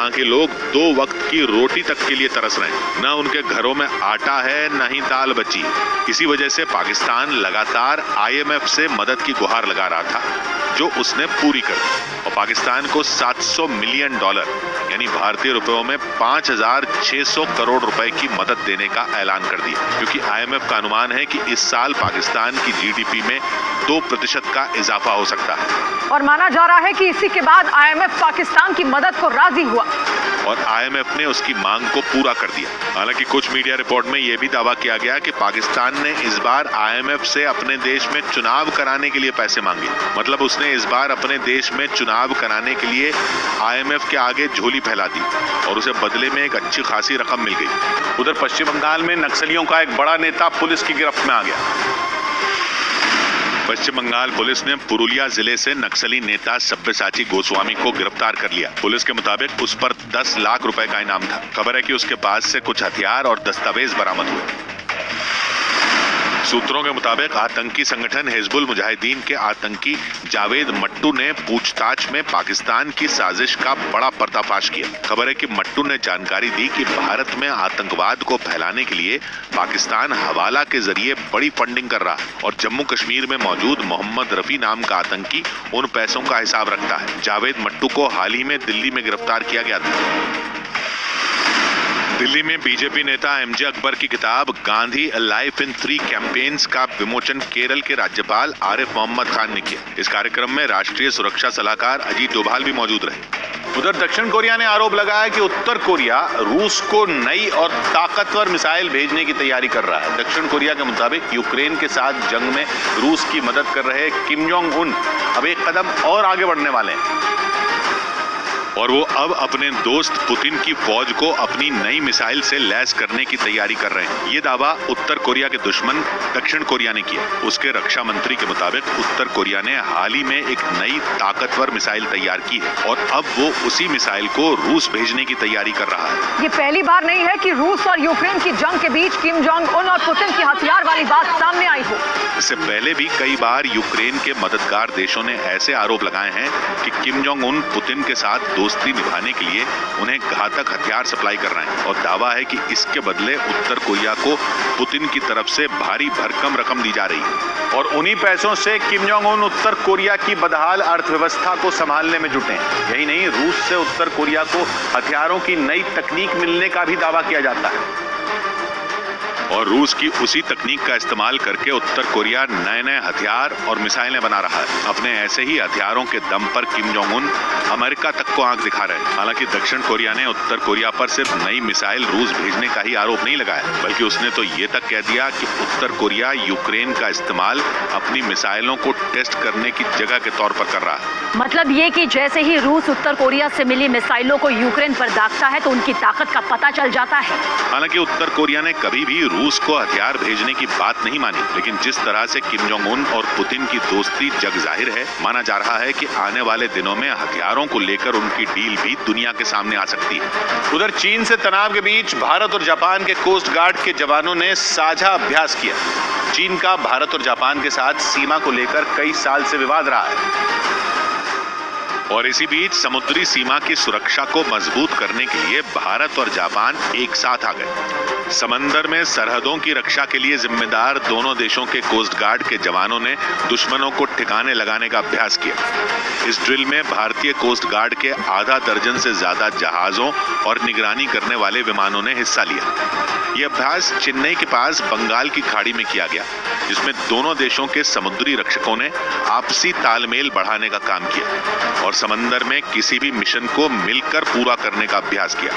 वहाँ के लोग 2 वक्त की रोटी तक के लिए तरस रहे हैं। न उनके घरों में आटा है, न ही दाल बची। इसी वजह से पाकिस्तान लगातार IMF से मदद की गुहार लगा रहा था, जो उसने पूरी कर दी और पाकिस्तान को $700 मिलियन यानी भारतीय रुपयों में 5,600 करोड़ रुपए की मदद देने का ऐलान कर दिया, क्योंकि IMF का अनुमान है कि इस साल पाकिस्तान की GDP में 2% का इजाफा हो सकता है। और माना जा रहा है कि इसी के बाद IMF पाकिस्तान की मदद को राजी हुआ और IMF ने उसकी मांग को पूरा कर दिया। हालांकि कुछ मीडिया रिपोर्ट में यह भी दावा किया गया कि पाकिस्तान ने इस बार IMF से अपने देश में चुनाव कराने के लिए पैसे मांगे। मतलब उसने इस बार अपने देश में चुनाव कराने के लिए IMF के आगे झोली फैला दी और उसे बदले में एक अच्छी खासी रकम मिल गई। उधर पश्चिम बंगाल में नक्सलियों का एक बड़ा नेता पुलिस की गिरफ्त में आ गया। पश्चिम बंगाल पुलिस ने पुरुलिया जिले से नक्सली नेता सब्यसाची गोस्वामी को गिरफ्तार कर लिया। पुलिस के मुताबिक उस पर 10 लाख रुपए का इनाम था। खबर है कि उसके पास से कुछ हथियार और दस्तावेज बरामद हुए। सूत्रों के मुताबिक आतंकी संगठन हिजबुल मुजाहिदीन के आतंकी जावेद मट्टू ने पूछताछ में पाकिस्तान की साजिश का बड़ा पर्दाफाश किया। खबर है कि मट्टू ने जानकारी दी कि भारत में आतंकवाद को फैलाने के लिए पाकिस्तान हवाला के जरिए बड़ी फंडिंग कर रहा है और जम्मू कश्मीर में मौजूद मोहम्मद रफी नाम का आतंकी उन पैसों का हिसाब रखता है। जावेद मट्टू को हाल ही में दिल्ली में गिरफ्तार किया गया था। दिल्ली में बीजेपी नेता MJ अकबर की किताब गांधी लाइफ इन 3 कैंपेन्स का विमोचन केरल के राज्यपाल आरिफ मोहम्मद खान ने किया। इस कार्यक्रम में राष्ट्रीय सुरक्षा सलाहकार अजीत डोभाल भी मौजूद रहे। उधर दक्षिण कोरिया ने आरोप लगाया कि उत्तर कोरिया रूस को नई और ताकतवर मिसाइल भेजने की तैयारी कर रहा है। दक्षिण कोरिया के मुताबिक यूक्रेन के साथ जंग में रूस की मदद कर रहे किम जोंग उन अब एक कदम और आगे बढ़ने वाले हैं और वो अब अपने दोस्त पुतिन की फौज को अपनी नई मिसाइल से लैस करने की तैयारी कर रहे हैं। ये दावा उत्तर कोरिया के दुश्मन दक्षिण कोरिया ने किया। उसके रक्षा मंत्री के मुताबिक उत्तर कोरिया ने हाल ही में एक नई ताकतवर मिसाइल तैयार की है और अब वो उसी मिसाइल को रूस भेजने की तैयारी कर रहा है। ये पहली बार नहीं है कि रूस और यूक्रेन की जंग के बीच किम जोंग उन और पुतिन की हथियार वाली बात सामने आई हो। इससे पहले भी कई बार यूक्रेन के मददगार देशों ने ऐसे आरोप लगाए हैं कि किम जोंग उन पुतिन के साथ दोस्ती निभाने के लिए उन्हें घातक हथियार सप्लाई कर रहे हैं और दावा है कि इसके बदले उत्तर कोरिया को पुतिन की तरफ से भारी भरकम रकम दी जा रही है और उन्हीं पैसों से किम जोंग उन उत्तर कोरिया की बदहाल अर्थव्यवस्था को संभालने में जुटे हैं। यही नहीं, रूस से उत्तर कोरिया को हथियारों की नई तकनीक मिलने का भी दावा किया जाता है और रूस की उसी तकनीक का इस्तेमाल करके उत्तर कोरिया नए हथियार और मिसाइलें बना रहा है। अपने ऐसे ही हथियारों के दम पर किम जोंग उन अमेरिका तक को आंख दिखा रहे हैं। हालांकि दक्षिण कोरिया ने उत्तर कोरिया पर सिर्फ नई मिसाइल रूस भेजने का ही आरोप नहीं लगाया, बल्कि उसने तो ये तक कह दिया कि उत्तर कोरिया यूक्रेन का इस्तेमाल अपनी मिसाइलों को टेस्ट करने की जगह के तौर पर कर रहा है। मतलब ये कि जैसे ही रूस उत्तर कोरिया से मिली मिसाइलों को यूक्रेन पर दागता है तो उनकी ताकत का पता चल जाता है। हालांकि उत्तर कोरिया ने कभी भी रूस को हथियार भेजने की बात नहीं मानी, लेकिन जिस तरह से किम जोंग उन और पुतिन की दोस्ती जग जाहिर है, माना जा रहा है कि आने वाले दिनों में हथियारों को लेकर उनकी डील भी दुनिया के सामने आ सकती है। उधर चीन से तनाव के बीच भारत और जापान के कोस्ट गार्ड के जवानों ने साझा अभ्यास किया। चीन का भारत और जापान के साथ सीमा को लेकर कई साल से विवाद रहा है और इसी बीच समुद्री सीमा की सुरक्षा को मजबूत करने के लिए भारत और जापान एक साथ आ गए। समंदर में सरहदों की रक्षा के लिए जिम्मेदार दोनों देशों के कोस्ट गार्ड के जवानों ने दुश्मनों को ठिकाने लगाने का अभ्यास किया। इस ड्रिल में भारतीय कोस्ट गार्ड के आधा दर्जन से ज्यादा जहाजों और निगरानी करने वाले विमानों ने हिस्सा लिया। यह अभ्यास चेन्नई के पास बंगाल की खाड़ी में किया गया, जिसमें दोनों देशों के समुद्री रक्षकों ने आपसी तालमेल बढ़ाने का काम किया और समंदर में किसी भी मिशन को मिलकर पूरा करने का अभ्यास किया।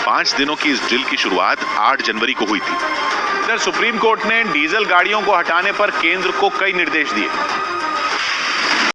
5 दिनों की इस ड्रिल की शुरुआत 8 जनवरी को हुई थी। इधर सुप्रीम कोर्ट ने डीजल गाड़ियों को हटाने पर केंद्र को कई निर्देश दिए।